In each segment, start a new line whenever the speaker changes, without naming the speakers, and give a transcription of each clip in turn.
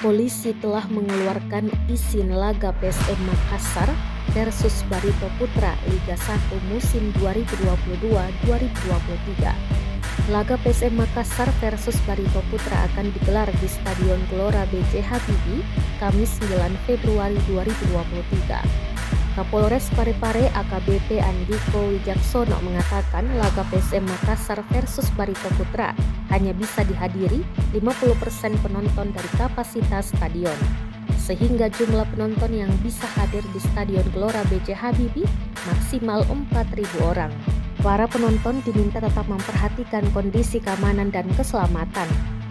Polisi telah mengeluarkan izin laga PSM Makassar versus Barito Putra Liga 1 musim 2022-2023. Laga PSM Makassar versus Barito Putra akan digelar di Stadion Gelora B.J. Habibie, Kamis 9 Februari 2023. Kapolres Parepare AKBP Andiko Wijaksono mengatakan laga PSM Makassar versus Barito Putra hanya bisa dihadiri 50% penonton dari kapasitas stadion, sehingga jumlah penonton yang bisa hadir di Stadion Gelora B.J. Habibie maksimal 4.000 orang. Para penonton diminta tetap memperhatikan kondisi keamanan dan keselamatan.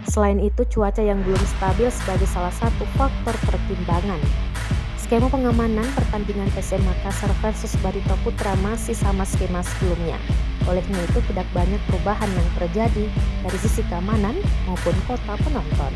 Selain itu, cuaca yang belum stabil sebagai salah satu faktor pertimbangan. Skema pengamanan pertandingan PSM Makassar versus Barito Putra masih sama skema sebelumnya. Olehnya itu tidak banyak perubahan yang terjadi dari sisi keamanan maupun kota penonton.